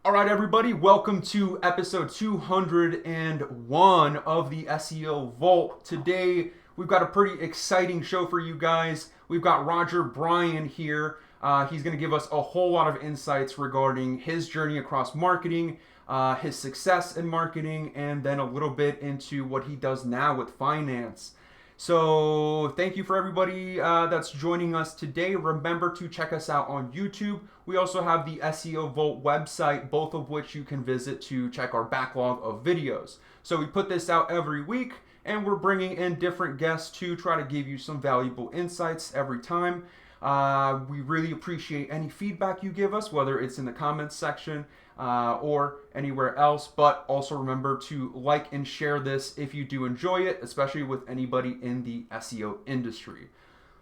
All right, everybody, welcome to episode 201 of the SEO Vault. Today, we've got a pretty exciting show for you guys. We've got Roger Bryan here. He's going to give us a whole lot of insights regarding his journey across marketing, his success in marketing, and then a little bit into what he does now with finance. So thank you for everybody that's joining us today. Remember to check us out on YouTube. We also have the SEO Vault website, both of which you can visit to check our backlog of videos. So we put this out every week, and we're bringing in different guests to try to give you some valuable insights every time. We really appreciate any feedback you give us, whether it's in the comments section or anywhere else. But also remember to like and share this if you do enjoy it, especially with anybody in the SEO industry.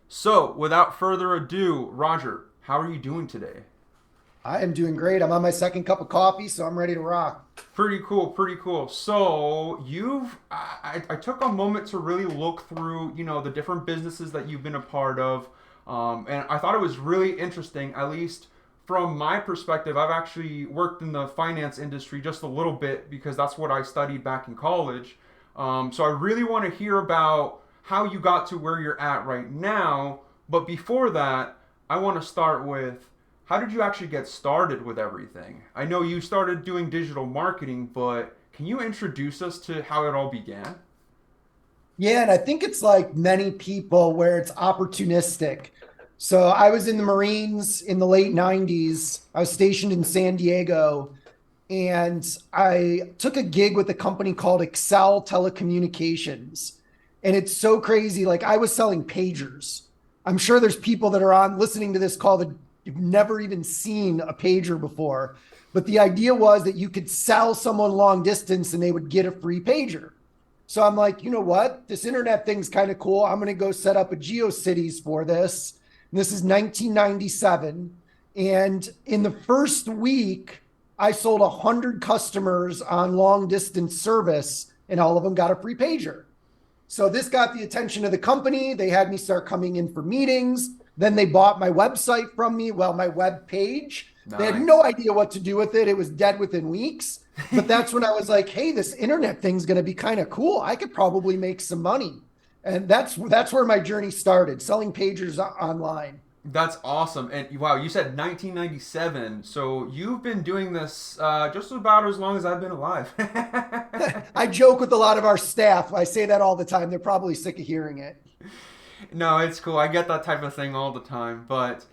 So without further ado, Roger, how are you doing today? I am doing great. I'm on my second cup of coffee, so I'm ready to rock. Pretty cool, pretty cool. So I took a moment to really look through, the different businesses that you've been a part of. And I thought it was really interesting, at least from my perspective. I've actually worked in the finance industry just a little bit because that's what I studied back in college. So I really want to hear about how you got to where you're at right now. But before that, I want to start with how did you actually get started with everything? I know you started doing digital marketing, but can you introduce us to how it all began? Yeah, and I think it's like many people where it's opportunistic. So I was in the Marines in the late 90s. I was stationed in San Diego, and I took a gig with a company called Excel Telecommunications. And it's so crazy. Like, I was selling pagers. I'm sure there's people that are on listening to this call that you've never even seen a pager before. But the idea was that you could sell someone long distance and they would get a free pager. So I'm like, you know what? This internet thing's kind of cool. I'm going to go set up a GeoCities for this. And this is 1997. And in the first week, I sold 100 customers on long distance service, and all of them got a free pager. So this got the attention of the company. They had me start coming in for meetings. Then they bought my website from me. Well, my web page. They had Nice. no idea what to do with it. It was dead within weeks. But that's when I was like, hey, this internet thing's going to be kind of cool. I could probably make some money. And that's where my journey started, selling pagers online. That's awesome. And wow, you said 1997. So you've been doing this just about as long as I've been alive. I joke with a lot of our staff. I say that all the time. They're probably sick of hearing it. No, it's cool. I get that type of thing all the time. But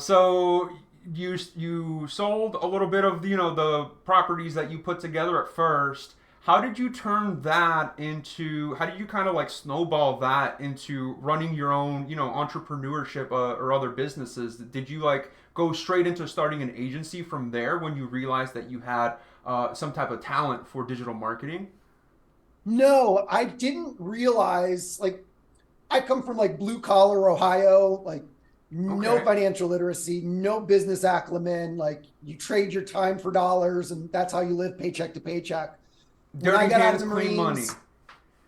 so you sold a little bit of the properties that you put together at first. How did you turn that into? How did you kind of like snowball that into running your own entrepreneurship or other businesses? Did you like go straight into starting an agency from there when you realized that you had some type of talent for digital marketing? No, I didn't realize, like, I come from like blue collar Ohio, like no Okay. financial literacy, no business acumen. Like, you trade your time for dollars, and that's how you live paycheck to paycheck. When I Dirty got out of hands, the clean money. Marines,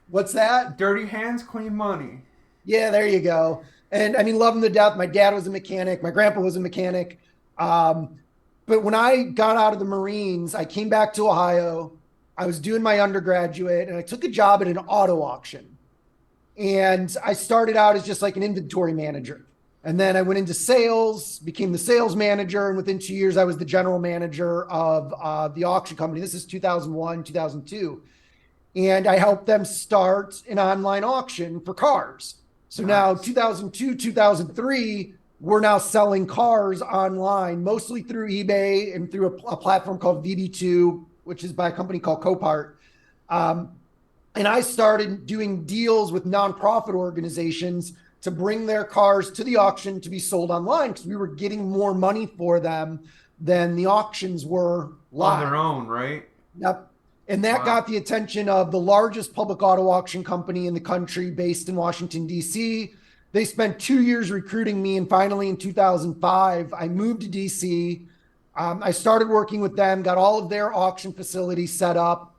what's that? Dirty hands, clean money. Yeah, there you go. And I mean, love them to death. My dad was a mechanic. My grandpa was a mechanic. Um, but when I got out of the Marines, I came back to Ohio. I was doing my undergraduate, and I took a job at an auto auction. And I started out as just like an inventory manager. And then I went into sales, became the sales manager. And within 2 years, I was the general manager of the auction company. This is 2001, 2002. And I helped them start an online auction for cars. So now, Nice. 2002, 2003, we're now selling cars online, mostly through eBay and through a platform called VB2, which is by a company called Copart. Um, and I started doing deals with nonprofit organizations to bring their cars to the auction to be sold online because we were getting more money for them than the auctions were On their live. own, right? Yep. And that Wow. got the attention of the largest public auto auction company in the country based in Washington, D.C. They spent 2 years recruiting me. And finally, in 2005, I moved to D.C. I started working with them, got all of their auction facilities set up.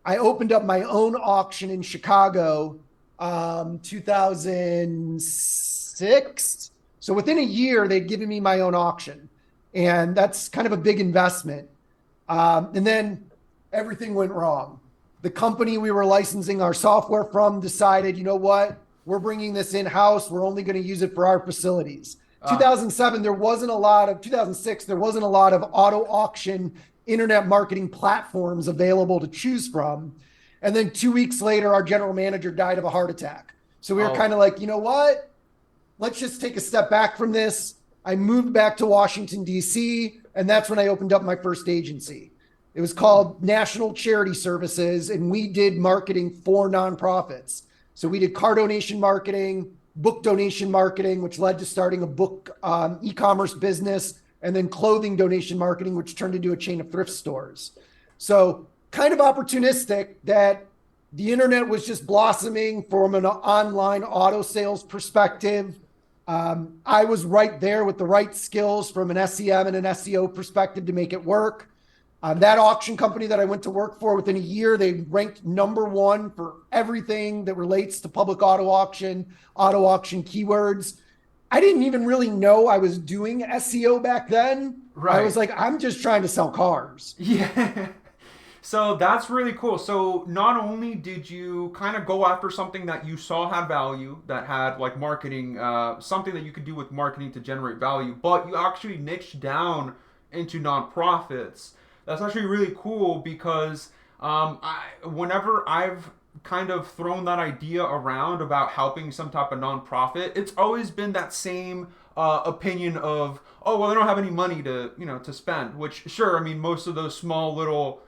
I opened up my own auction in Chicago, 2006. So within a year, they'd given me my own auction. And that's kind of a big investment. And then everything went wrong. The company we were licensing our software from decided, you know what? We're bringing this in-house. We're only going to use it for our facilities. Ah, 2007, there wasn't a lot of, 2006, there wasn't a lot of auto auction internet marketing platforms available to choose from. And then 2 weeks later, our general manager died of a heart attack. So we were oh, kind of like, you know what? Let's just take a step back from this. I moved back to Washington, D.C., and that's when I opened up my first agency. It was called National Charity Services, and we did marketing for nonprofits. So we did car donation marketing, book donation marketing, which led to starting a book e-commerce business, and then clothing donation marketing, which turned into a chain of thrift stores. So kind of opportunistic that the internet was just blossoming from an online auto sales perspective. I was right there with the right skills from an SEM and an SEO perspective to make it work. That auction company that I went to work for, within a year, they ranked #1 for everything that relates to public auto auction keywords. I didn't even really know I was doing SEO back then. I was right. like, I'm just trying to sell cars. Yeah. So that's really cool. So not only did you kind of go after something that you saw had value, that had like marketing, something that you could do with marketing to generate value, but you actually niched down into nonprofits. That's actually really cool because whenever I've kind of thrown that idea around about helping some type of nonprofit, it's always been that same opinion of, oh well, they don't have any money to to spend. Which sure, I mean most of those small little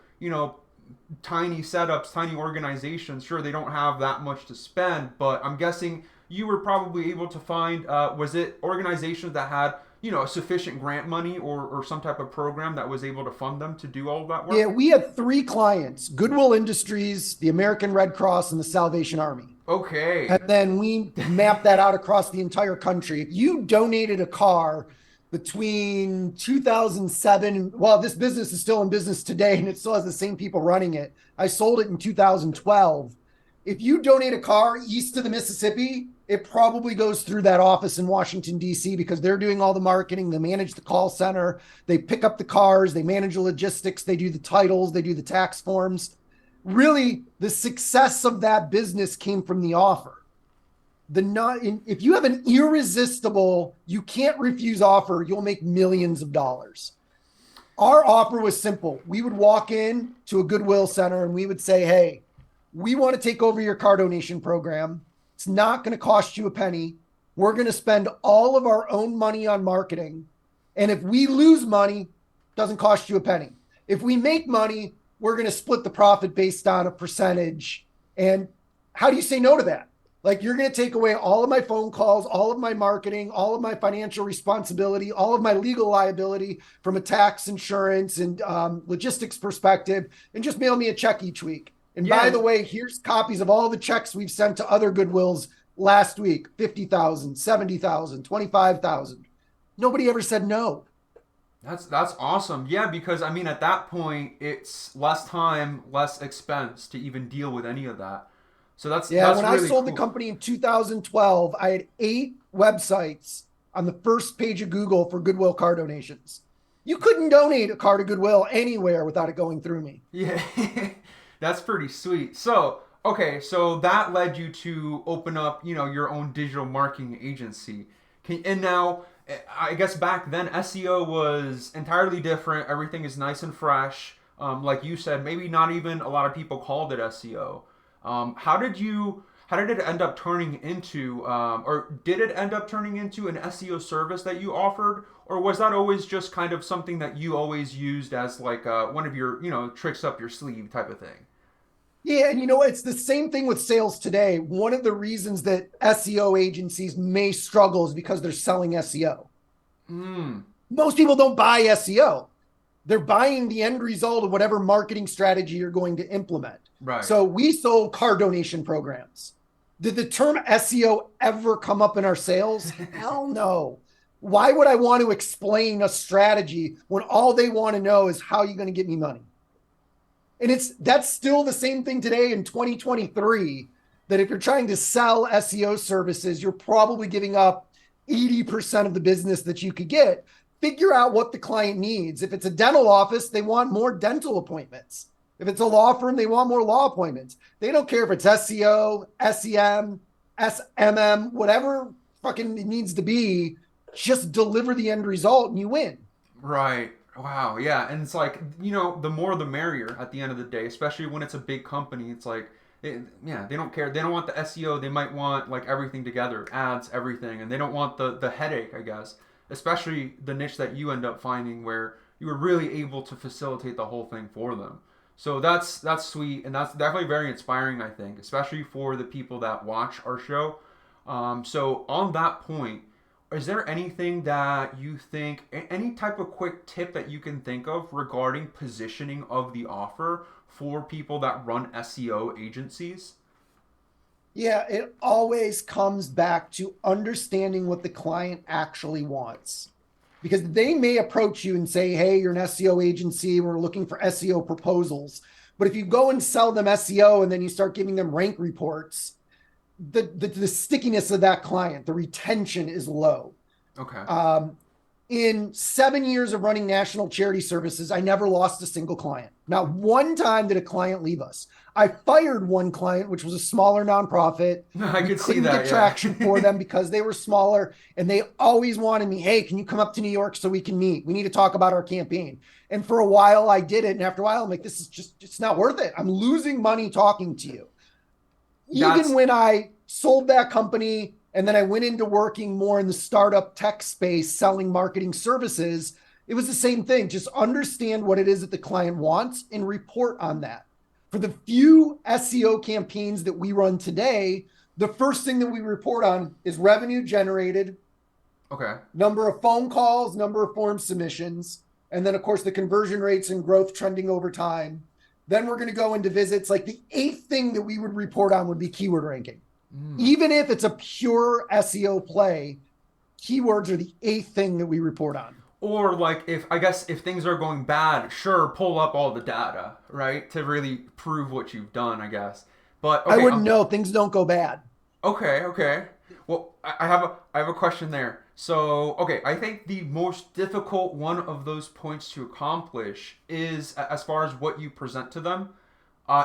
tiny setups, tiny organizations, sure they don't have that much to spend, but I'm guessing you were probably able to find was it organizations that had sufficient grant money or some type of program that was able to fund them to do all of that Yeah, work? we had 3 clients: Goodwill Industries, the American Red Cross, and the Salvation Army. And Okay. then we mapped that out across the entire country. If you donated a car between 2007, well, this business is still in business today and it still has the same people running it. I sold it in 2012. If you donate a car east of the Mississippi, it probably goes through that office in Washington, D.C., because they're doing all the marketing. They manage the call center, they pick up the cars, they manage the logistics, they do the titles, they do the tax forms. Really, the success of that business came from the offer. If you have an irresistible, you can't refuse offer, you'll make millions of dollars. Our offer was simple. We would walk in to a Goodwill center and we would say, hey, we want to take over your car donation program. It's not going to cost you a penny. We're going to spend all of our own money on marketing. And if we lose money, it doesn't cost you a penny. If we make money, we're going to split the profit based on a percentage. And how do you say no to that? Like, you're going to take away all of my phone calls, all of my marketing, all of my financial responsibility, all of my legal liability from a tax, insurance, and logistics perspective, and just mail me a check each week. And by Yeah, the way, here's copies of all the checks we've sent to other Goodwills last week: 50,000, 70,000, 25,000. Nobody ever said no. that's awesome. Yeah, because I mean at that point it's less time, less expense to even deal with any of that. So Yeah, that's when I really sold the cool. company in 2012, I had 8 websites on the first page of Google for Goodwill car donations. You couldn't donate a car to Goodwill anywhere without it going through me. Yeah, that's pretty sweet. So, okay, so that led you to open up, your own digital marketing agency. And now, I guess back then SEO was entirely different. Everything is nice and fresh. Like you said, maybe not even a lot of people called it SEO. How did it end up turning into, or did it end up turning into an SEO service that you offered, or was that always just kind of something that you always used as like one of your, tricks up your sleeve type of thing? Yeah, and it's the same thing with sales today. One of the reasons that SEO agencies may struggle is because they're selling SEO. Hmm. Most people don't buy SEO. They're buying the end result of whatever marketing strategy you're going to implement. Right. So we sold car donation programs. Did the term SEO ever come up in our sales? Hell no. Why would I want to explain a strategy when all they want to know is how are you going to get me money? And that's still the same thing today in 2023, that if you're trying to sell SEO services, you're probably giving up 80% of the business that you could get. figure out what the client needs. If it's a dental office, they want more dental appointments. If it's a law firm, they want more law appointments. They don't care if it's SEO, SEM, SMM, whatever fucking it needs to be. Just deliver the end result and you win. Right. Wow. Yeah. And it's like, the more the merrier at the end of the day, especially when it's a big company. It's like, yeah, they don't care. They don't want the SEO. They might want like everything together, ads, everything. And they don't want the headache, I guess, especially the niche that you end up finding where you were really able to facilitate the whole thing for them. So that's sweet. And that's definitely very inspiring, I think, especially for the people that watch our show. So on that point, is there anything that you think, any type of quick tip that you can think of regarding positioning of the offer for people that run SEO agencies? Yeah, it always comes back to understanding what the client actually wants. Because they may approach you and say, hey, you're an SEO agency, we're looking for SEO proposals. But if you go and sell them SEO and then you start giving them rank reports, the stickiness of that client, the retention is low. Okay. In 7 years of running national charity services, I never lost a single client. Not one time did a client leave us. I fired one client, which was a smaller nonprofit. I We could see couldn't that, get yeah. traction for them because they were smaller and they always wanted me, hey, can you come up to New York so we can meet? We need to talk about our campaign. And for a while I did it. And after a while, I'm like, this is just, it's not worth it. I'm losing money talking to you. Even That's when I sold that company and then I went into working more in the startup tech space, selling marketing services, it was the same thing. Just understand what it is that the client wants and report on that. For the few SEO campaigns that we run today, the first thing that we report on is revenue generated, okay. number of phone calls, number of form submissions, and then, of course, the conversion rates and growth trending over time. Then we're going to go into visits. Like the eighth thing that we would report on would be keyword ranking. Even if it's a pure SEO play, keywords are the eighth thing that we report on. Or like if things are going bad, sure, pull up all the data, right? To really prove what you've done, I guess. But I okay, wouldn't know. Things don't go bad. okay. Well, I have a question there. So, okay, I think the most difficult one of those points to accomplish is as far as what you present to them,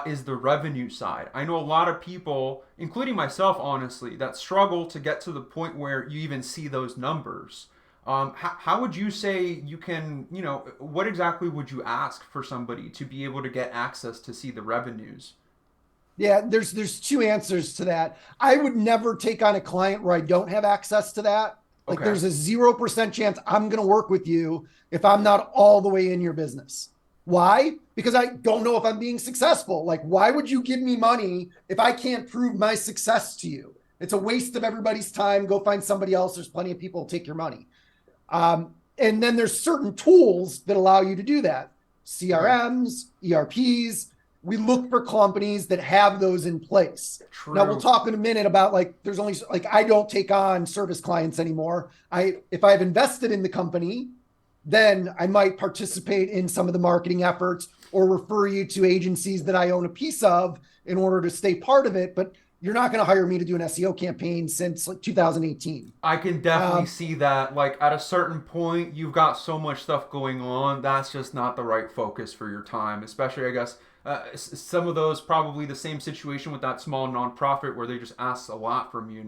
is the revenue side. I know a lot of people, including myself, honestly, that struggle to get to the point where you even see those numbers. How would you say you can, what exactly would you ask for somebody to be able to get access to see the revenues? Yeah, there's two answers to that. I would never take on a client where I don't have access to that. Like Okay. there's a 0% chance I'm going to work with you if I'm not all the way in your business. Why? Because I don't know if I'm being successful. Like, why would you give me money if I can't prove my success to you? It's a waste of everybody's time. Go find somebody else. There's plenty of people who take your money. And then there's certain tools that allow you to do that. Okay. CRMs, ERPs. We look for companies that have those in place. Now we'll True. talk in a minute about like there's only like I don't take on service clients anymore. If I've invested in the company, then I might participate in some of the marketing efforts or refer you to agencies that I own a piece of in order to stay part of it. But you're not going to hire me to do an SEO campaign since like 2018. I can definitely Um, see that. Like at a certain point, you've got so much stuff going on. That's just not the right focus for your time. Especially, I guess, some of those probably the same situation with that small nonprofit where they just ask a lot from you.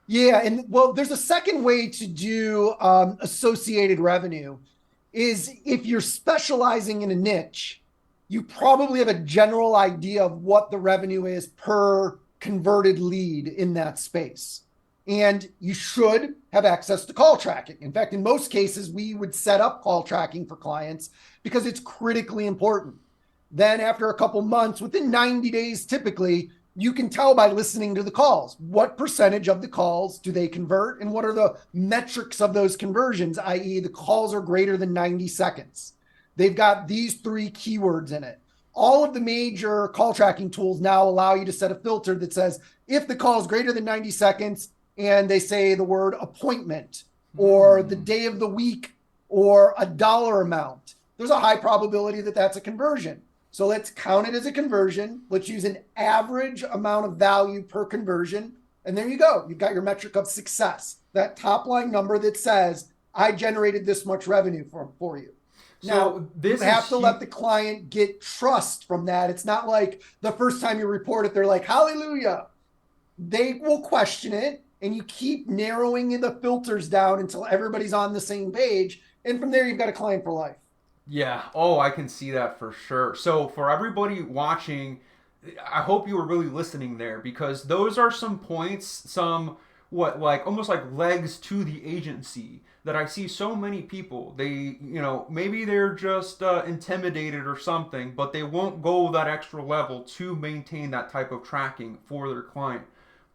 Yeah, and well, there's a second way to do associated revenue is if you're specializing in a niche, you probably have a general idea of what the revenue is per converted lead in that space. And you should have access to call tracking. In fact, in most cases, we would set up call tracking for clients because it's critically important. Then, after a couple months, within 90 days, typically, you can tell by listening to the calls what percentage of the calls do they convert and what are the metrics of those conversions, i.e., the calls are greater than 90 seconds. They've got these three keywords in it. All of the major call tracking tools now allow you to set a filter that says if the call is greater than 90 seconds and they say the word appointment or the Hmm. day of the week or a dollar amount, there's a high probability that that's a conversion. So let's count it as a conversion. Let's use an average amount of value per conversion. And there you go. You've got your metric of success, that top line number that says, I generated this much revenue for you. Now, So you this have is to let the client get trust from that. It's not like the first time you report it, they're like, hallelujah. They will question it, and you keep narrowing the filters down until everybody's on the same page. And from there, you've got a client for life. Yeah. Oh, I can see that for sure. So for everybody watching, I hope you were really listening there because those are some points, some what like almost like legs to the agency that I see so many people. They, maybe they're just intimidated or something, but they won't go that extra level to maintain that type of tracking for their client.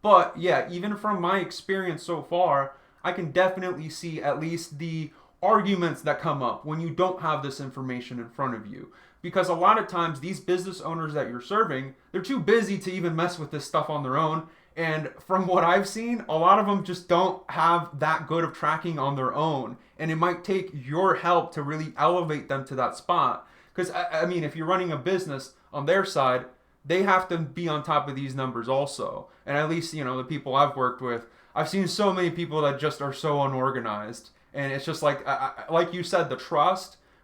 But yeah, even from my experience so far, I can definitely see at least the arguments that come up when you don't have this information in front of you. Because a lot of times, these business owners that you're serving, they're too busy to even mess with this stuff on their own. And from what I've seen, a lot of them just don't have that good of tracking on their own. And it might take your help to really elevate them to that spot. Because, I mean, if you're running a business on their side, they have to be on top of these numbers also. And at least, the people I've worked with, I've seen so many people that just are so unorganized. And it's just like you said,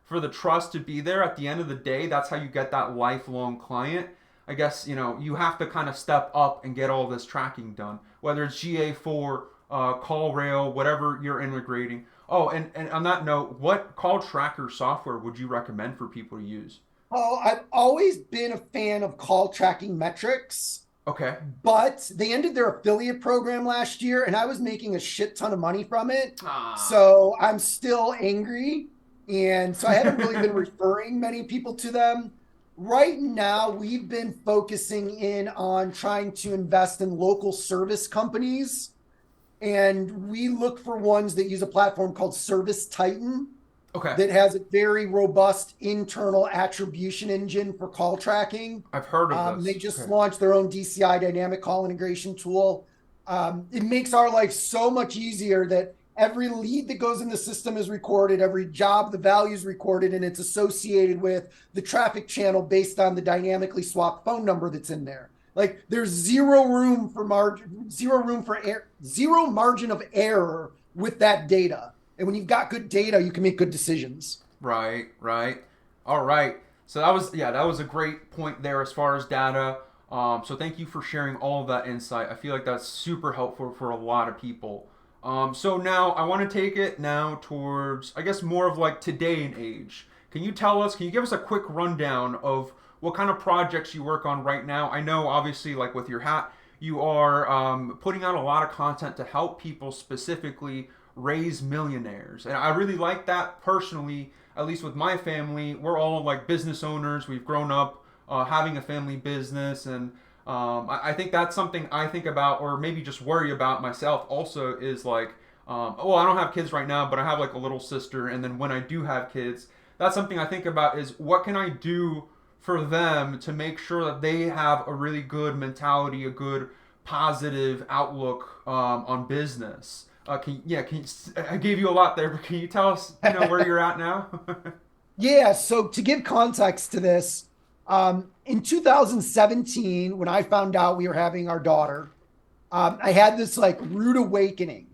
for the trust to be there at the end of the day, that's how you get that lifelong client. I guess, you have to kind of step up and get all this tracking done, whether it's GA4, call rail, whatever you're integrating. Oh, and on that note, what call tracker software would you recommend for people to use? Oh, I've always been a fan of call tracking metrics, Okay. but they ended their affiliate program last year and I was making a shit ton of money from it. Ah. So I'm still angry. And so I haven't really been referring many people to them. Right now, we've been focusing in on trying to invest in local service companies. And we look for ones that use a platform called Service Titan Okay. that has a very robust internal attribution engine for call tracking. I've heard of They this. just Okay. launched their own DCI dynamic call integration tool. It makes our life so much easier that every lead that goes in the system is recorded, every job, the value is recorded, and it's associated with the traffic channel based on the dynamically swapped phone number that's in there. Like there's zero margin of error with that data. And when you've got good data, you can make good decisions. Right, right. All right. So that was a great point there as far as data. So thank you for sharing all of that insight. I feel like that's super helpful for a lot of people. So now I want to take it now towards, I guess, more of like today and age. Can you give us a quick rundown of what kind of projects you work on right now? I know, obviously, like with your hat, you are putting out a lot of content to help people specifically raise millionaires. And I really like that personally, at least with my family. We're all like business owners. We've grown up having a family business. And I think that's something I think about, or maybe just worry about myself also, is like, well, I don't have kids right now, but I have like a little sister. And then when I do have kids, that's something I think about is what can I do for them to make sure that they have a really good mentality, a good positive outlook on business. I gave you a lot there, but can you tell us, where you're at now? Yeah. So to give context to this, in 2017, when I found out we were having our daughter, I had this like rude awakening.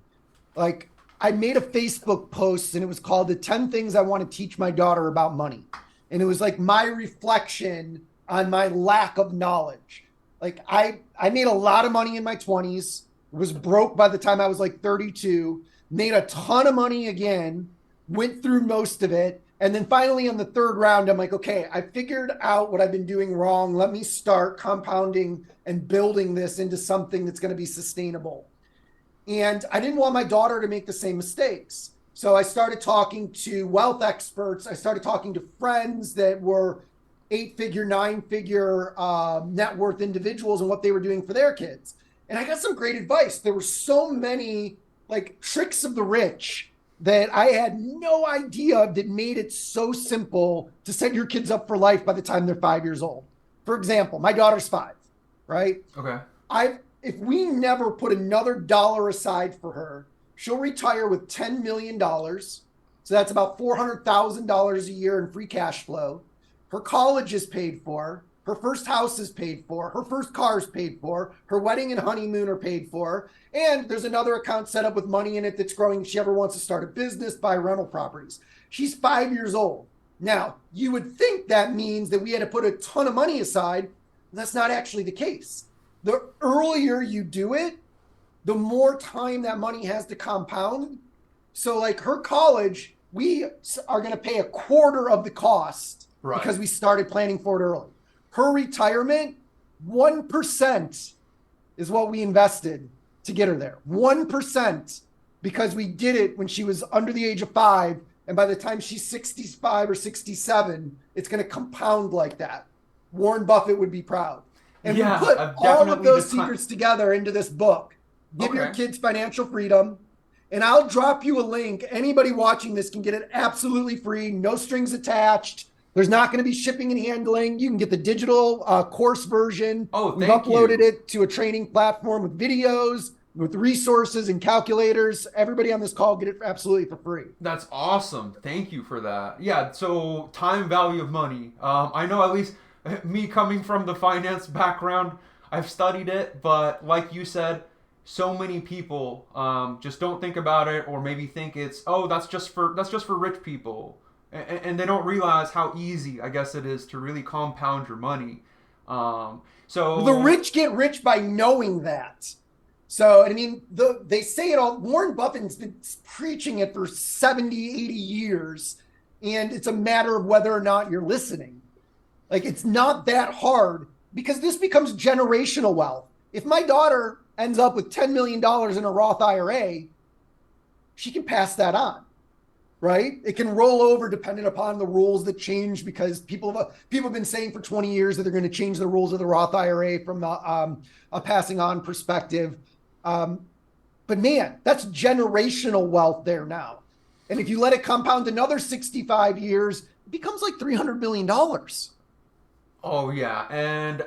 Like I made a Facebook post and it was called the 10 things I want to teach my daughter about money. And it was like my reflection on my lack of knowledge. Like I made a lot of money in my 20s, was broke by the time I was like 32, made a ton of money again, went through most of it. And then finally on the third round, I'm like, okay, I figured out what I've been doing wrong. Let me start compounding and building this into something that's going to be sustainable. And I didn't want my daughter to make the same mistakes. So I started talking to wealth experts. I started talking to friends that were 8-figure, 9-figure net worth individuals and what they were doing for their kids. And I got some great advice. There were so many like tricks of the rich that I had no idea that made it so simple to set your kids up for life by the time they're 5 years old. For example, my daughter's 5, right? Okay. If we never put another dollar aside for her, she'll retire with $10 million. So that's about $400,000 a year in free cash flow. Her college is paid for. Her first house is paid for. Her first car is paid for. Her wedding and honeymoon are paid for. And there's another account set up with money in it that's growing. If she ever wants to start a business, buy rental properties. She's 5 years old. Now, you would think that means that we had to put a ton of money aside. That's not actually the case. The earlier you do it, the more time that money has to compound. So like her college, we are going to pay a quarter of the cost because we started planning for it early. Her retirement, 1% is what we invested to get her there. 1%, because we did it when she was under the age of 5. And by the time she's 65 or 67, it's going to compound like that. Warren Buffett would be proud. And we put all of those secrets together into this book. Give your kids financial freedom. And I'll drop you a link. Anybody watching this can get it absolutely free, no strings attached. There's not going to be shipping and handling. You can get the digital course version. We've uploaded it to a training platform with videos, with resources and calculators. Everybody on this call get it absolutely for free. That's awesome. Thank you for that. Yeah, so time value of money. I know, at least me coming from the finance background, I've studied it, but like you said, so many people just don't think about it, or maybe think it's, oh, that's just for rich people. And they don't realize how easy, I guess, it is to really compound your money. So the rich get rich by knowing that. So, I mean, they say it all. Warren Buffett's been preaching it for 70, 80 years. And it's a matter of whether or not you're listening. Like, it's not that hard, because this becomes generational wealth. If my daughter ends up with $10 million in a Roth IRA, she can pass that on. Right? It can roll over depending upon the rules that change, because people have been saying for 20 years that they're going to change the rules of the Roth IRA from a passing on perspective. But man, that's generational wealth there now. And if you let it compound another 65 years, it becomes like $300 million. Oh yeah, and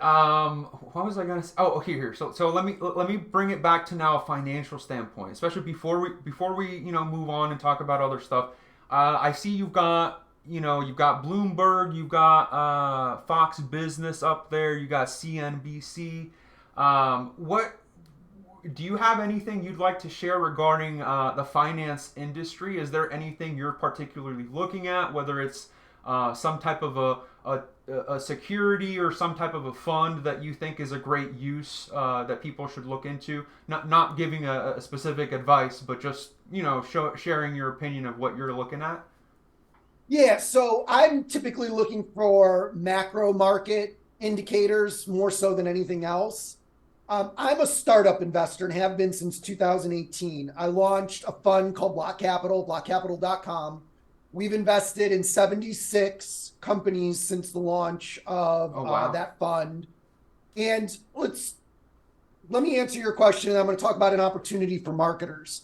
what was I gonna say? Oh, here. So let me bring it back to now a financial standpoint, especially before we move on and talk about other stuff. I see you've got Bloomberg, you've got Fox Business up there, you got CNBC. What do you have anything you'd like to share regarding the finance industry? Is there anything you're particularly looking at, whether it's some type of a security or some type of a fund that you think is a great use that people should look into? Not giving a specific advice, but just sharing your opinion of what you're looking at. Yeah, so I'm typically looking for macro market indicators more so than anything else. I'm a startup investor and have been since 2018. I launched a fund called Block Capital, blockcapital.com. We've invested in 76 companies since the launch of that fund. And let me answer your question, and I'm going to talk about an opportunity for marketers.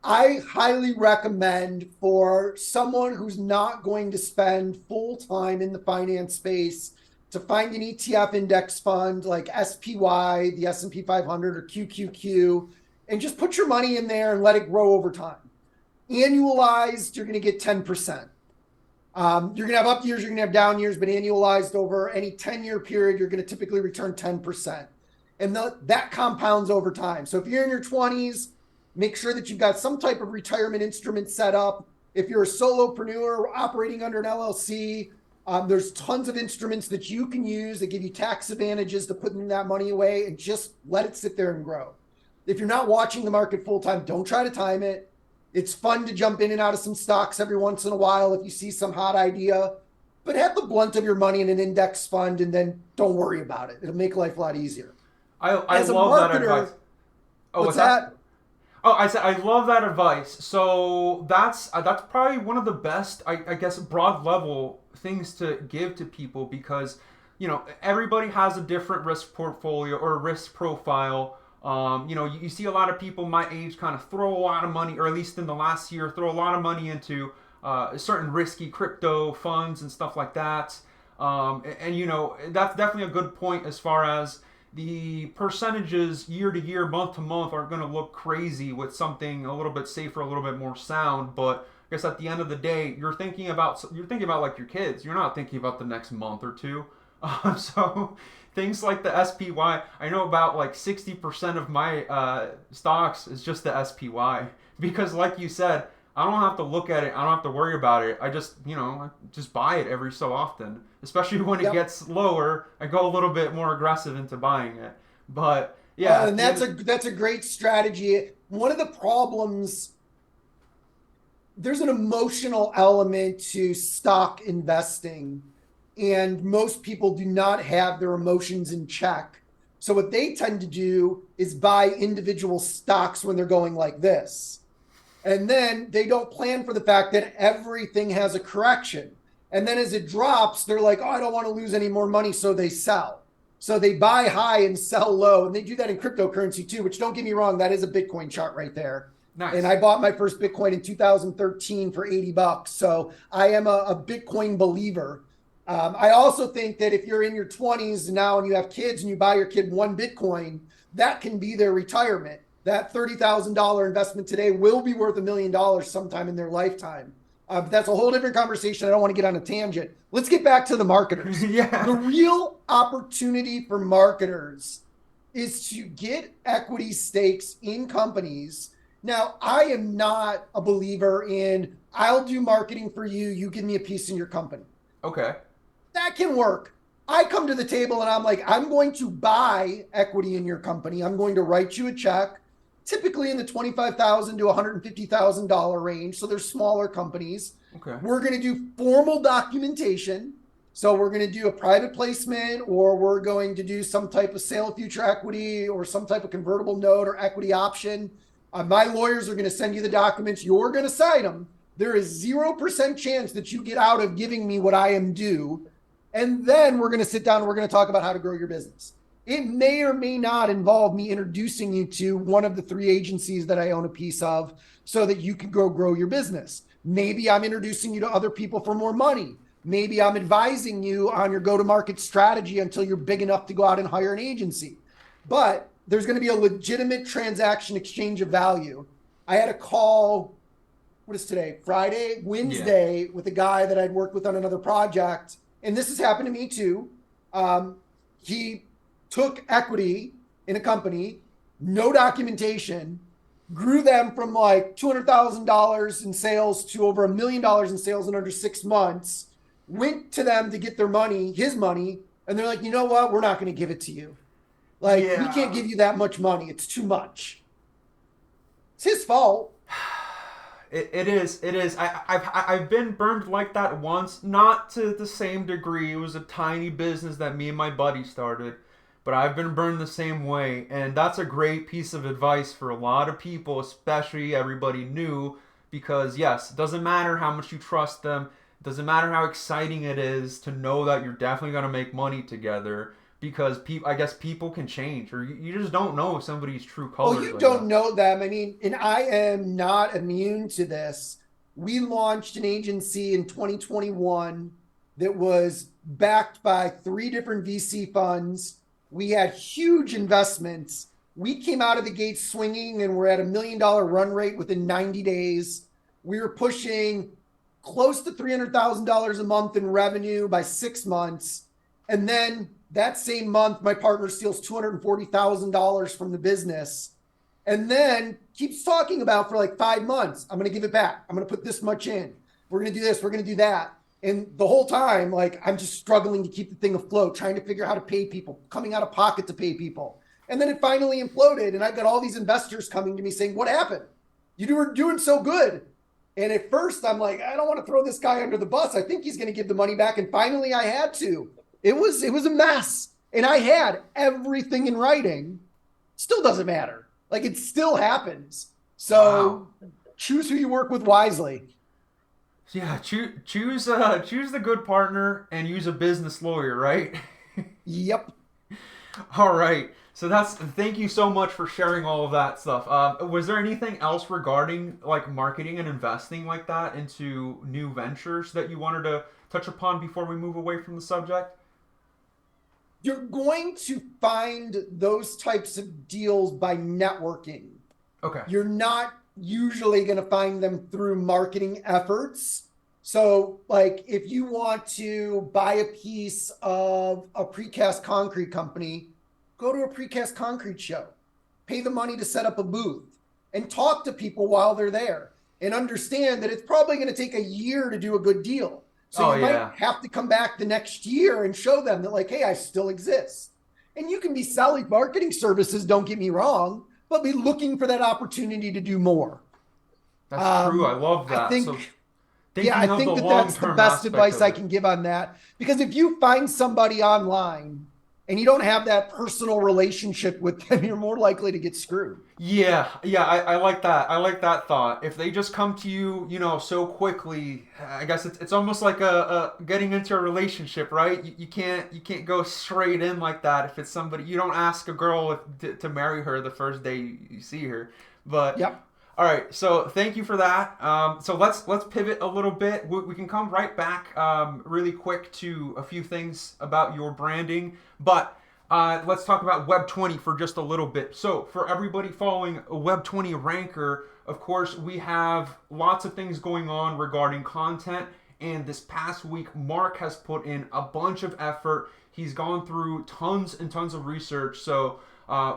I highly recommend, for someone who's not going to spend full time in the finance space, to find an ETF index fund like SPY, the S&P 500, or QQQ, and just put your money in there and let it grow over time. Annualized, you're going to get 10%. You're going to have up years, you're going to have down years, but annualized over any 10-year period, you're going to typically return 10%. And that compounds over time. So if you're in your 20s, make sure that you've got some type of retirement instrument set up. If you're a solopreneur operating under an LLC, there's tons of instruments that you can use that give you tax advantages to putting that money away, and just let it sit there and grow. If you're not watching the market full time, don't try to time it. It's fun to jump in and out of some stocks every once in a while if you see some hot idea, but have the blunt of your money in an index fund, and then don't worry about it. It'll make life a lot easier. I love that advice. Oh, what's that? Oh, I said I love that advice. So that's probably one of the best, I guess, broad level things to give to people, because everybody has a different risk portfolio or risk profile. You see a lot of people my age kind of throw a lot of money, or at least in the last year, throw a lot of money into certain risky crypto funds and stuff like that. And that's definitely a good point, as far as the percentages year to year, month to month aren't going to look crazy with something a little bit safer, a little bit more sound. But I guess at the end of the day, you're thinking about like your kids. You're not thinking about the next month or two. So things like the SPY, I know about like 60% of my stocks is just the SPY because, like you said, I don't have to look at it. I don't have to worry about it. I just, I just buy it every so often. Especially when it Yep. gets lower, I go a little bit more aggressive into buying it. But yeah, Oh, at and the end, that's a great strategy. One of the problems, there's an emotional element to stock investing, and most people do not have their emotions in check. So what they tend to do is buy individual stocks when they're going like this. And then they don't plan for the fact that everything has a correction. And then as it drops, they're like, oh, I don't want to lose any more money. So they sell. So they buy high and sell low. And they do that in cryptocurrency too, which, don't get me wrong, that is a Bitcoin chart right there. And nice. I bought my first Bitcoin in 2013 for $80. So I am a Bitcoin believer. I also think that if you're in your 20s now and you have kids and you buy your kid one Bitcoin, that can be their retirement. That $30,000 investment today will be worth $1 million sometime in their lifetime. But that's a whole different conversation. I don't want to get on a tangent. Let's get back to the marketers. The Yeah. real opportunity for marketers is to get equity stakes in companies. Now, I am not a believer in I'll do marketing for you, you give me a piece in your company. Okay. That can work. I come to the table and I'm like, I'm going to buy equity in your company. I'm going to write you a check, typically in the $25,000 to $150,000 range. So they're smaller companies. Okay. We're going to do formal documentation. So we're going to do a private placement, or we're going to do some type of sale of future equity or some type of convertible note or equity option. My lawyers are going to send you the documents. You're going to sign them. There is 0% chance that you get out of giving me what I am due. And then we're going to sit down and we're going to talk about how to grow your business. It may or may not involve me introducing you to one of the 3 agencies that I own a piece of so that you can grow your business. Maybe I'm introducing you to other people for more money. Maybe I'm advising you on your go-to-market strategy until you're big enough to go out and hire an agency. But there's going to be a legitimate transaction exchange of value. I had a call, what is today? Friday, Yeah. Wednesday, with a guy that I'd worked with on another project. And this has happened to me too. He took equity in a company, no documentation, grew them from like $200,000 in sales to over $1 million in sales in under 6 months, went to them to get their money, his money. And they're like, you know what? We're not going to give it to you. Like, we can't Yeah. give you that much money. It's too much. It's his fault. It is. It is. I've been burned like that once, not to the same degree. It was a tiny business that me and my buddy started, but I've been burned the same way, and that's a great piece of advice for a lot of people, especially everybody new, because yes, it doesn't matter how much you trust them. It doesn't matter how exciting it is to know that you're definitely gonna make money together. Because I guess people can change, or you just don't know somebody's true Well, colors, you I don't guess. know them. I mean, and I am not immune to this. We launched an agency in 2021 that was backed by 3 different VC funds. We had huge investments. We came out of the gate swinging and we're at $1 million run rate within 90 days. We were pushing close to $300,000 a month in revenue by 6 months. And then that same month, my partner steals $240,000 from the business and then keeps talking about for like 5 months, I'm going to give it back. I'm going to put this much in. We're going to do this. We're going to do that. And the whole time, like, I'm just struggling to keep the thing afloat, trying to figure out how to pay people, coming out of pocket to pay people. And then it finally imploded. And I've got all these investors coming to me saying, what happened? You were doing so good. And at first, I'm like, I don't want to throw this guy under the bus. I think he's going to give the money back. And finally, I had to. It was a mess, and I had everything in writing. Still doesn't matter. Like, it still happens. Wow. So choose who you work with wisely. Yeah, choose the good partner and use a business lawyer, right? Yep. All right. So that's thank you so much for sharing all of that stuff. Was there anything else regarding like marketing and investing like that into new ventures that you wanted to touch upon before we move away from the subject? You're going to find those types of deals by networking. Okay. You're not usually going to find them through marketing efforts. So, like, if you want to buy a piece of a precast concrete company, go to a precast concrete show, pay the money to set up a booth, and talk to people while they're there, and understand that it's probably going to take a year to do a good deal. So, Oh you might yeah. have to come back the next year and show them that, like, hey, I still exist. And you can be selling marketing services, don't get me wrong, but be looking for that opportunity to do more. That's true. I love I that. think So yeah, I thinking of the think that that's the long-term best aspect advice of I it. can give on that. Because if you find somebody online and you don't have that personal relationship with them, you're more likely to get screwed. Yeah, yeah, I like that. I like that thought. If they just come to you, so quickly, I guess it's almost like a getting into a relationship, right? You can't go straight in like that. If it's somebody, you don't ask a girl to marry her the first day you see her. But Yep. all right, so thank you for that. So let's pivot a little bit. We can come right back really quick to a few things about your branding, but let's talk about Web 20 for just a little bit. So for everybody following Web 20 Ranker, of course, we have lots of things going on regarding content. And this past week, Mark has put in a bunch of effort. He's gone through tons and tons of research. So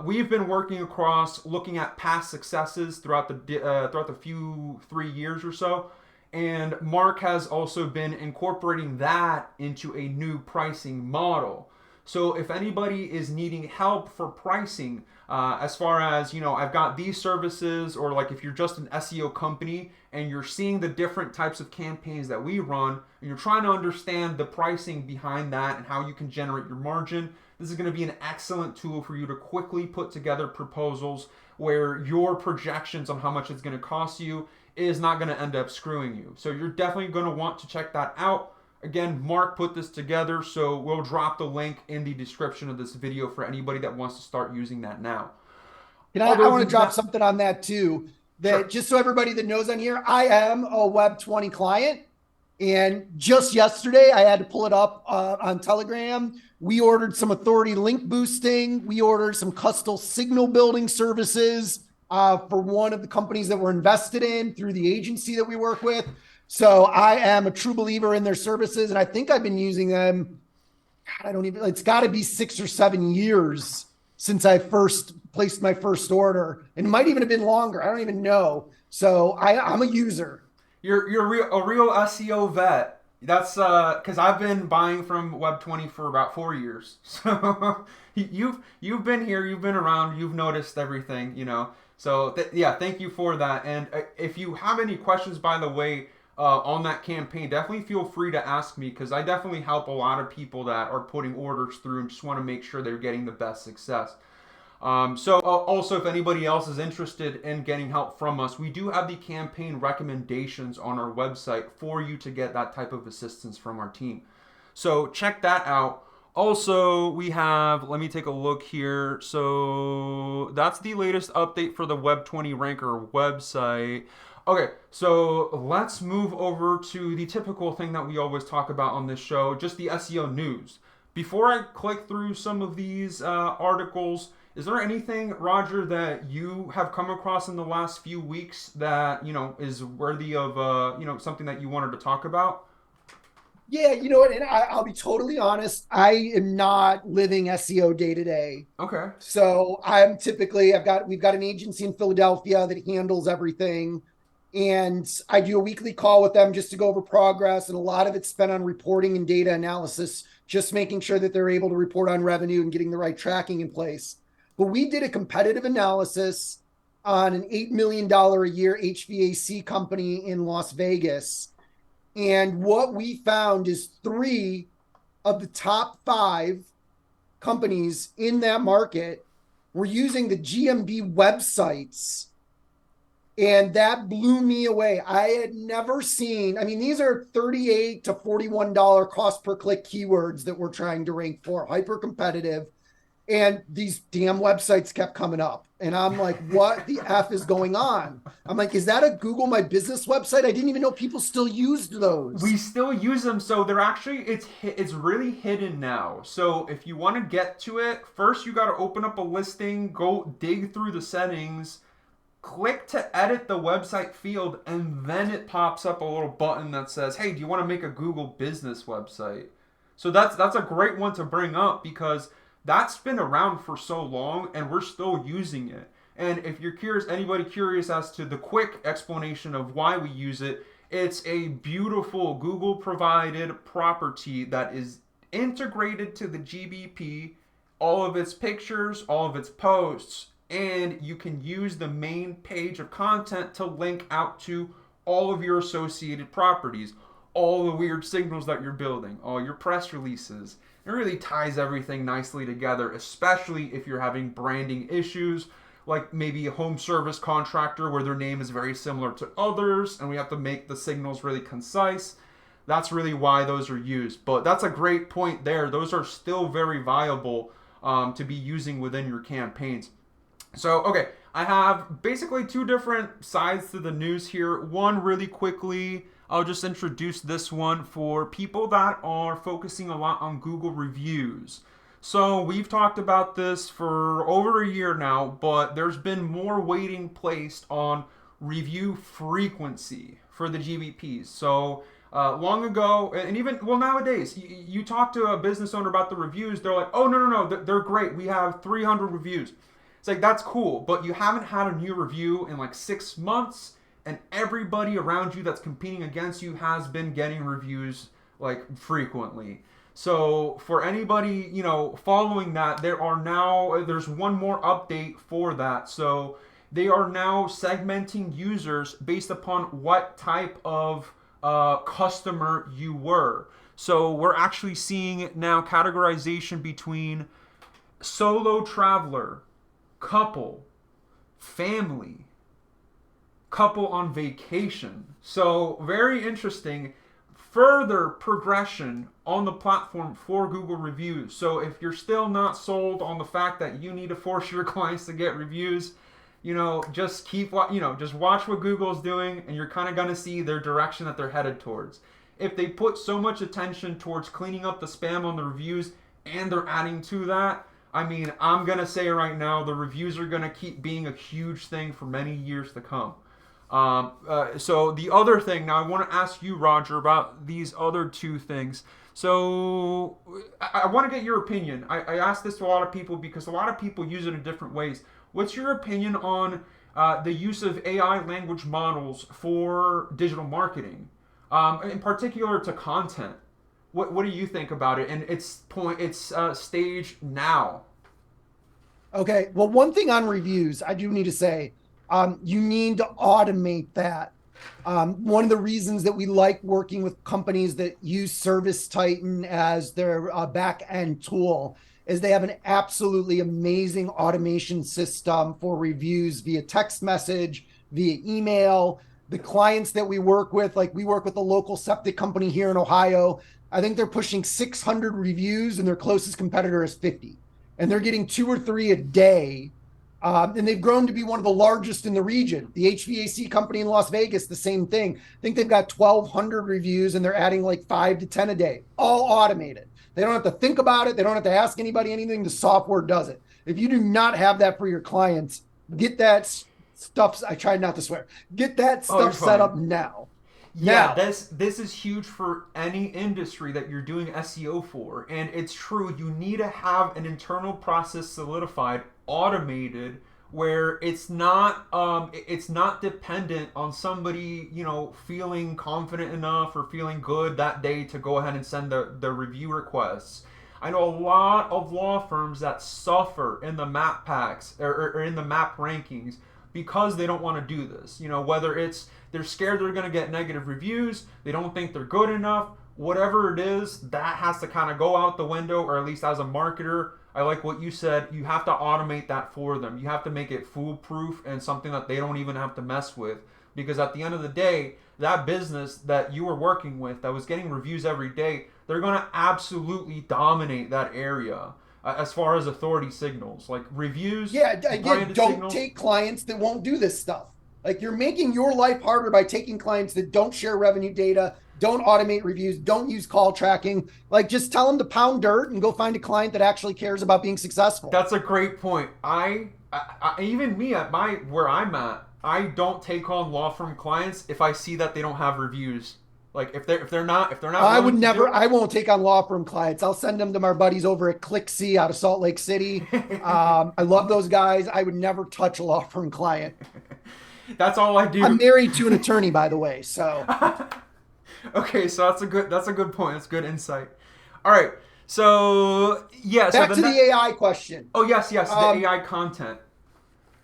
we've been working across looking at past successes throughout the few 3 years or so, and Mark has also been incorporating that into a new pricing model. So if anybody is needing help for pricing, as far as I've got these services, or like if you're just an SEO company and you're seeing the different types of campaigns that we run, and you're trying to understand the pricing behind that and how you can generate your margin, this is going to be an excellent tool for you to quickly put together proposals where your projections on how much it's going to cost you is not going to end up screwing you. So you're definitely going to want to check that out. Again, Mark put this together, so we'll drop the link in the description of this video for anybody that wants to start using that now. And I Other want to than drop that, something on that too. That sure. just so everybody that knows on here, I am a Web 20 client. And just yesterday, I had to pull it up on Telegram. We ordered some authority link boosting. We ordered some custom signal building services for one of the companies that we're invested in through the agency that we work with. So I am a true believer in their services. And I think I've been using them. God, I don't even, it's got to be 6 or 7 years since I first placed my first order. And it might even have been longer. I don't even know. So I'm a user. You're a real SEO vet. That's because I've been buying from Web 20 for about 4 years. So you've been here, you've been around, you've noticed everything. So yeah, thank you for that. And if you have any questions, by the way, on that campaign, definitely feel free to ask me, because I definitely help a lot of people that are putting orders through and just want to make sure they're getting the best success. So also, if anybody else is interested in getting help from us, we do have the campaign recommendations on our website for you to get that type of assistance from our team. So check that out. Also, we have, let me take a look here. So that's the latest update for the Web 20 Ranker website. Okay, so let's move over to the typical thing that we always talk about on this show, just the SEO news. Before I click through some of these articles, is there anything, Roger, that you have come across in the last few weeks that is worthy of something that you wanted to talk about? Yeah, you know what? And I'll be totally honest. I am not living SEO day to day. Okay. So we've got an agency in Philadelphia that handles everything. And I do a weekly call with them just to go over progress. And a lot of it's spent on reporting and data analysis, just making sure that they're able to report on revenue and getting the right tracking in place. But we did a competitive analysis on an $8 million a year HVAC company in Las Vegas. And what we found is three of the top five companies in that market were using the GMB websites. And that blew me away. I had never seen, I mean, these are $38 to $41 cost per click keywords that we're trying to rank for, hyper competitive. And these damn websites kept coming up. And I'm like, what the F is going on? I'm like, is that a Google My Business website? I didn't even know people still used We those. still use them, so they're actually it's really hidden now. So if you want to get to it, first you got to open up a listing, go dig through the settings, click to edit the website field, and then it pops up a little button that says, hey, do you want to make a Google business website? So that's a great one to bring up because that's been around for so long and we're still using it. And if you're curious, anybody curious as to the quick explanation of why we use it, it's a beautiful Google provided property that is integrated to the GBP, all of its pictures, all of its posts, and you can use the main page of content to link out to all of your associated properties, all the weird signals that you're building, all your press releases. It really ties everything nicely together, especially if you're having branding issues, like maybe a home service contractor where their name is very similar to others and we have to make the signals really concise. That's really why those are used. But that's a great point there. Those are still very viable to be using within your campaigns. So, okay, I have basically two different sides to the news here. One, really quickly, I'll just introduce this one for people that are focusing a lot on Google reviews. So, we've talked about this for over a year now, but there's been more weighting placed on review frequency for the GBPs. So, long ago, and even, well, nowadays, you talk to a business owner about the reviews, they're like, oh, no, they're great. We have 300 reviews. It's like, that's cool, but you haven't had a new review in like 6 months, and everybody around you that's competing against you has been getting reviews like frequently. So for anybody, following that, there's one more update for that. So they are now segmenting users based upon what type of customer you were. So we're actually seeing now categorization between solo traveler, couple, family, couple on vacation. So very interesting. Further progression on the platform for Google reviews. So if you're still not sold on the fact that you need to force your clients to get reviews, just just watch what Google's doing, and you're kind of going to see their direction that they're headed towards. If they put so much attention towards cleaning up the spam on the reviews and they're adding to that, I mean, I'm going to say right now, the reviews are going to keep being a huge thing for many years to come. So the other thing, now I want to ask you, Roger, about these other two things. So I want to get your opinion. I ask this to a lot of people because a lot of people use it in different ways. What's your opinion on the use of AI language models for digital marketing, in particular to content? What do you think about it? And its stage now. Okay. Well, one thing on reviews, I do need to say, you need to automate that. One of the reasons that we like working with companies that use Service Titan as their back end tool is they have an absolutely amazing automation system for reviews via text message, via email. The clients that we work with, like we work with a local septic company here in Ohio. I think they're pushing 600 reviews and their closest competitor is 50. And they're getting 2 or 3 a day. And they've grown to be one of the largest in the region. The HVAC company in Las Vegas, the same thing. I think they've got 1,200 reviews and they're adding like 5 to 10 a day, all automated. They don't have to think about it. They don't have to ask anybody anything. The software does it. If you do not have that for your clients, get that stuff. I tried not to swear. Get that stuff set up now. Yeah, this is huge for any industry that you're doing SEO for. And it's true, you need to have an internal process solidified, automated, where it's not dependent on somebody, feeling confident enough or feeling good that day to go ahead and send the review requests. I know a lot of law firms that suffer in the map packs or in the map rankings because they don't want to do this. Whether it's they're scared they're going to get negative reviews, they don't think they're good enough, whatever it is, that has to kind of go out the window, or at least as a marketer, I like what you said, you have to automate that for them. You have to make it foolproof and something that they don't even have to mess with. Because at the end of the day, that business that you were working with that was getting reviews every day, they're going to absolutely dominate that area. As far as authority signals, like reviews. Yeah, again, don't take clients that won't do this stuff. Like, you're making your life harder by taking clients that don't share revenue data, don't automate reviews, don't use call tracking. Like, just tell them to pound dirt and go find a client that actually cares about being successful. That's a great point. I even me at where I'm at, I don't take on law firm clients if I see that they don't have reviews. Like if they're not I would willing to do never, it. I won't take on law firm clients. I'll send them to my buddies over at ClickC out of Salt Lake City. I love those guys. I would never touch a law firm client. That's all I I'm do. married to an attorney, by the way. So Okay, so that's a good point. That's good insight. All right. So yeah, so back the to the next. AI question. Oh yes, the Um, AI content.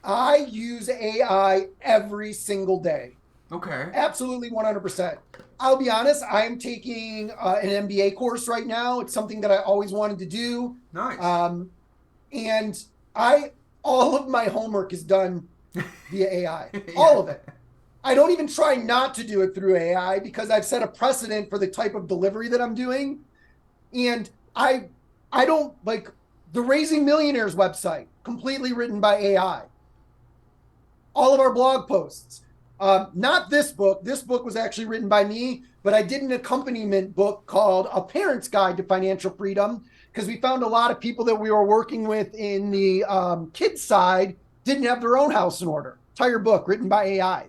I use AI every single day. Okay. Absolutely 100%. I'll be honest, I'm taking an MBA course right now. It's something that I always wanted to do. Nice. Um, and I, all of my homework is done via AI, all Yeah. of it. I don't even try not to do it through AI because I've set a precedent for the type of delivery that I'm doing. And I don't like the Raising Millionaires website, completely written by AI. All of our blog posts. Not this book. This book was actually written by me, but I did an accompaniment book called A Parent's Guide to Financial Freedom because we found a lot of people that we were working with in the kids side didn't have their own house in order. Entire book written by AI.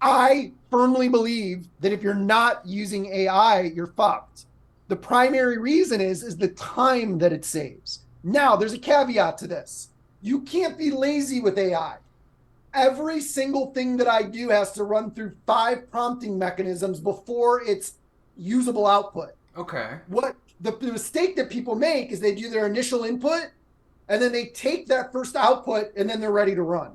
I firmly believe that if you're not using AI, you're fucked. The primary reason is the time that it saves. Now, there's a caveat to this. You can't be lazy with AI. Every single thing that I do has to run through 5 prompting mechanisms before it's usable output. Okay. What the mistake that people make is they do their initial input and then they take that first output and then they're ready to run.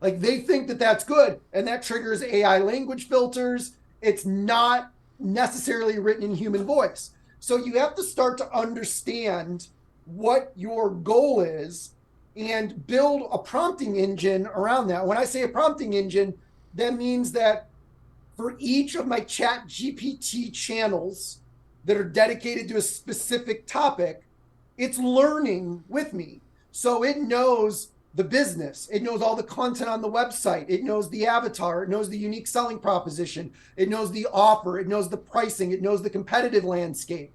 Like they think that that's good and that triggers AI language filters. It's not necessarily written in human voice. So you have to start to understand what your goal is and build a prompting engine around that. When I say a prompting engine, that means that for each of my chat GPT channels that are dedicated to a specific topic, it's learning with me. So it knows the business, it knows all the content on the website, it knows the avatar, it knows the unique selling proposition, it knows the offer, it knows the pricing, it knows the competitive landscape.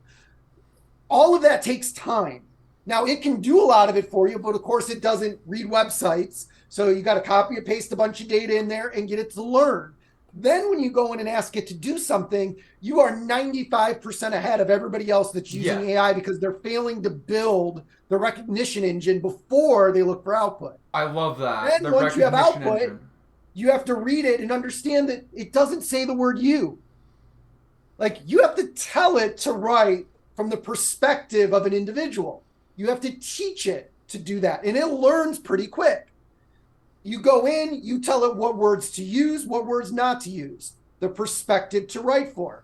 All of that takes time. Now it can do a lot of it for you, but of course it doesn't read websites. So you got to copy and paste a bunch of data in there and get it to learn. Then when you go in and ask it to do something, you are 95% ahead of everybody else that's Yeah. using AI because they're failing to build the recognition engine before they look for output. I love that. Then The once you have recognition output, engine. you have to read it and understand that it doesn't say the word you. Like you have to tell it to write from the perspective of an individual. You have to teach it to do that, and it learns pretty quick. You go in, you tell it what words to use, what words not to use, the perspective to write for.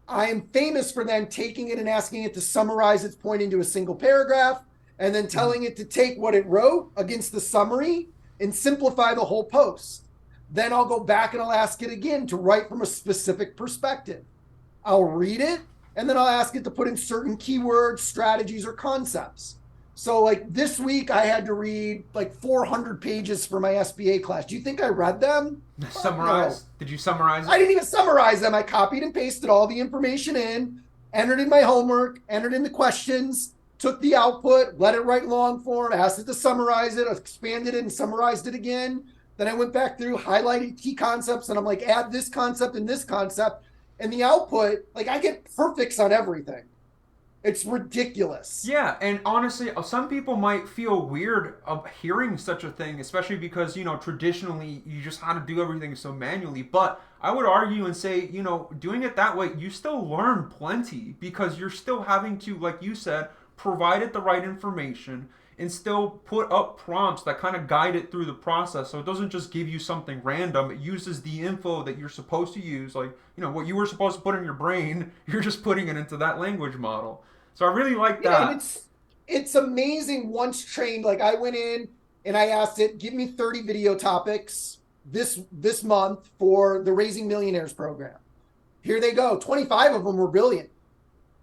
I am famous for then taking it and asking it to summarize its point into a single paragraph, and then telling it to take what it wrote against the summary and simplify the whole post. Then I'll go back and I'll ask it again to write from a specific perspective. I'll read it, and then I'll ask it to put in certain keywords, strategies, or concepts. So like this week, I had to read like 400 pages for my SBA class. Do you think I read them? Fuck no. Summarize. Did you summarize I it? didn't even summarize them. I copied and pasted all the information in, entered in my homework, entered in the questions, took the output, let it write long form, asked it to summarize it, expanded it and summarized it again. Then I went back through, highlighted key concepts, and I'm like, add this concept and this concept. And the output, like I get perfects on everything. It's ridiculous. Yeah, and honestly, some people might feel weird of hearing such a thing, especially because, traditionally you just had to do everything so manually. But I would argue and say, doing it that way, you still learn plenty because you're still having to, like you said, provide it the right information and still put up prompts that kind of guide it through the process. So it doesn't just give you something random. It uses the info that you're supposed to use, like, what you were supposed to put in your brain, you're just putting it into that language model. So I really like Yeah, and that. it's amazing once trained. Like I went in and I asked it, give me 30 video topics this month for the Raising Millionaires program. Here they go. 25 of them were brilliant.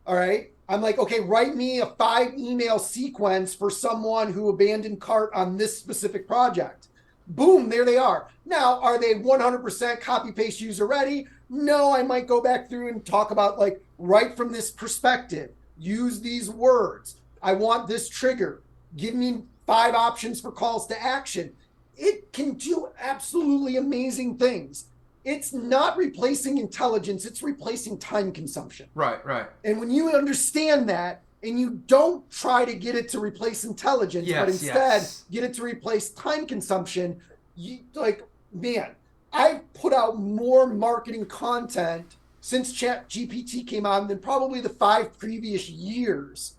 All right. I'm like, okay, write me a 5 email sequence for someone who abandoned cart on this specific project. Boom, there they are. Now, are they 100% copy paste user ready? No, I might go back through and talk about like, write from this perspective, use these words. I want this trigger. Give me 5 options for calls to action. it can do absolutely amazing things. It's not replacing intelligence, it's replacing time consumption. Right, right. And when you understand that, and you don't try to get it to replace intelligence, but Yes, instead yes. get it to replace time consumption, you like, man, I've put out more marketing content since Chat GPT came out than probably the 5 previous years.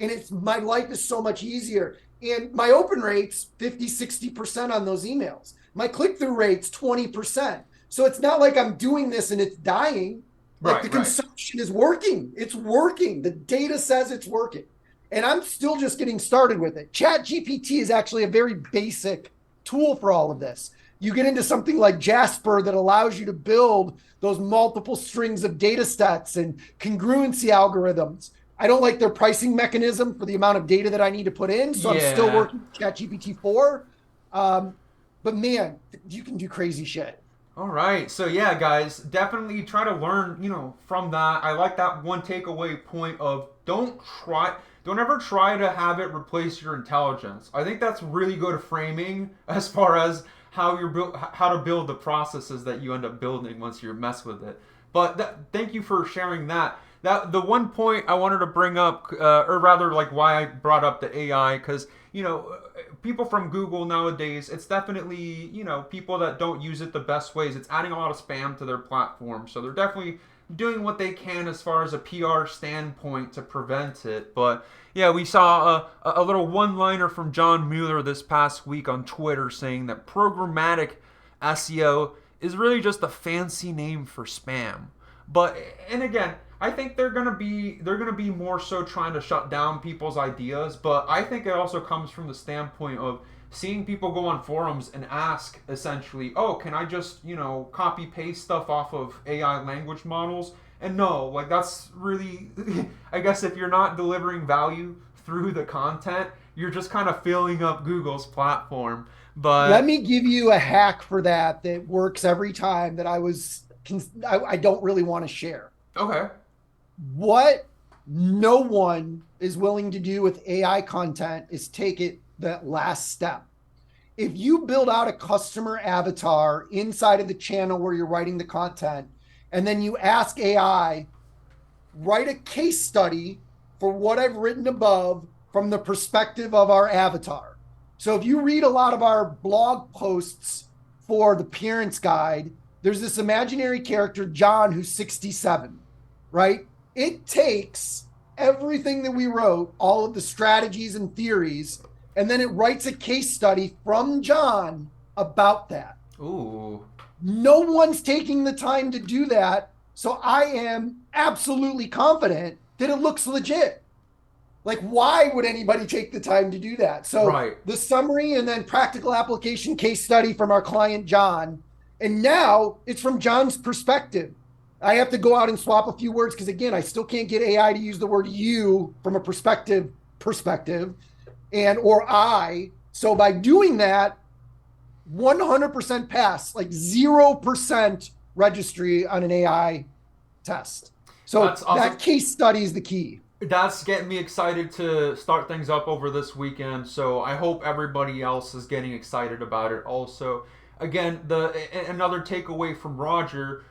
And it's my life is so much easier. And my open rates 50-60% on those emails. My click-through rates 20%. So it's not like I'm doing this and it's dying. Like the Right, right. consumption is working. It's working. The data says it's working. And I'm still just getting started with it. Chat GPT is actually a very basic tool for all of this. You get into something like Jasper that allows you to build those multiple strings of data sets and congruency algorithms. I don't like their pricing mechanism for the amount of data that I need to put in. So I'm still Yeah. working with ChatGPT 4. But man, you can do crazy shit. All right. So yeah, guys, definitely try to learn, from that. I like that one takeaway point of don't ever try to have it replace your intelligence. I think that's really good framing as far as how to build the processes that you end up building once you mess with it. But thank you for sharing that. That the one point I wanted to bring up, or rather, like why I brought up the AI, because people from Google nowadays, it's definitely people that don't use it the best ways. It's adding a lot of spam to their platform, so they're definitely doing what they can as far as a PR standpoint to prevent it. But yeah, we saw a little one-liner from John Mueller this past week on Twitter saying that programmatic SEO is really just a fancy name for spam. But and again, I think they're gonna be more so trying to shut down people's ideas. But I think it also comes from the standpoint of seeing people go on forums and ask essentially, oh, can I just copy paste stuff off of AI language models? And no, like that's really, I guess if you're not delivering value through the content, you're just kind of filling up Google's platform. Let But me give you a hack for that works every time that I don't really want to share. okay, What no one is willing to do with AI content is take it that last step. If you build out a customer avatar inside of the channel where you're writing the content, and then you ask AI, write a case study for what I've written above from the perspective of our avatar. So if you read a lot of our blog posts for the appearance guide, there's this imaginary character, John, who's 67, right? It takes everything that we wrote, all of the strategies and theories, and then it writes a case study from John about that. ooh, No one's taking the time to do that. So I am absolutely confident that it looks legit. Like, why would anybody take the time to do that? So right. the summary and then practical application case study from our client, John. And now it's from John's perspective. I have to go out and swap a few words because, again, I still can't get AI to use the word you from a perspective and or I. So by doing that, 100% pass, like 0% registry on an AI test. So That's awesome. that case study is the key. That's getting me excited to start things up over this weekend. So I hope everybody else is getting excited about it. Also, again, another takeaway from Roger,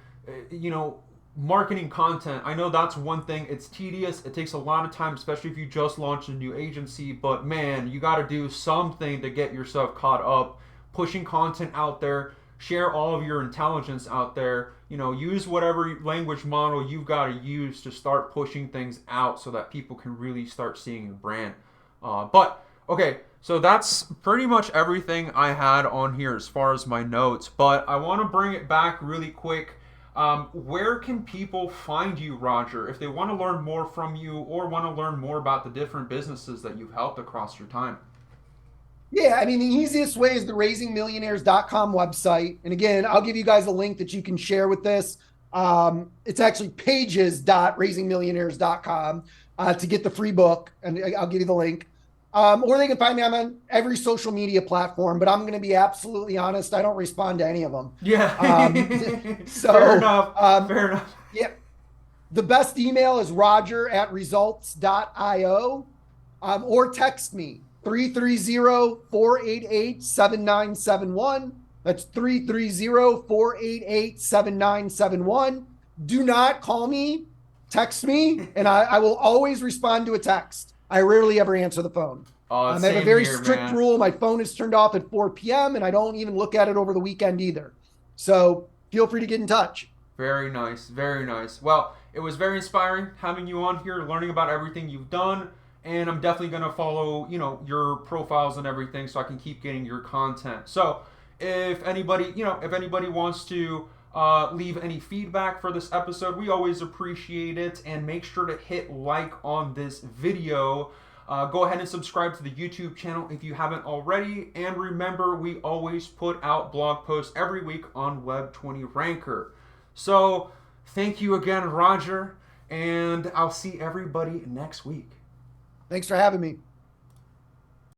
marketing content. I know that's one thing. It's tedious. It takes a lot of time, especially if you just launched a new agency. But man, you got to do something to get yourself caught up. Pushing content out there. Share all of your intelligence out there. Use whatever language model you've got to use to start pushing things out so that people can really start seeing your brand. But okay, so that's pretty much everything I had on here as far as my notes. But I want to bring it back really quick. Where can people find you, Roger, if they want to learn more from you or want to learn more about the different businesses that you've helped across your time? Yeah, I mean, the easiest way is the raisingmillionaires.com website. And again, I'll give you guys a link that you can share with this. It's actually pages.raisingmillionaires.com to get the free book. And I'll give you the link. Or they can find me on every social media platform. But I'm going to be absolutely honest. I don't respond to any of them. Yeah. So, fair enough. Fair enough. Yeah. The best email is roger@results.io or text me 330-488-7971. That's 330-488-7971. Do not call me, text me, and I will always respond to a text. I rarely ever answer the phone. I have a Same very here, strict man. rule. My phone is turned off at 4 p.m. and I don't even look at it over the weekend either. So feel free to get in touch. Very nice, very nice. Well, it was very inspiring having you on here, learning about everything you've done, and I'm definitely gonna follow, your profiles and everything, so I can keep getting your content. So, if anybody wants to leave any feedback for this episode, we always appreciate it, and make sure to hit like on this video. Go ahead and subscribe to the YouTube channel if you haven't already, and remember, we always put out blog posts every week on Web20 Ranker. So, thank you again, Roger, and I'll see everybody next week. Thanks for having me.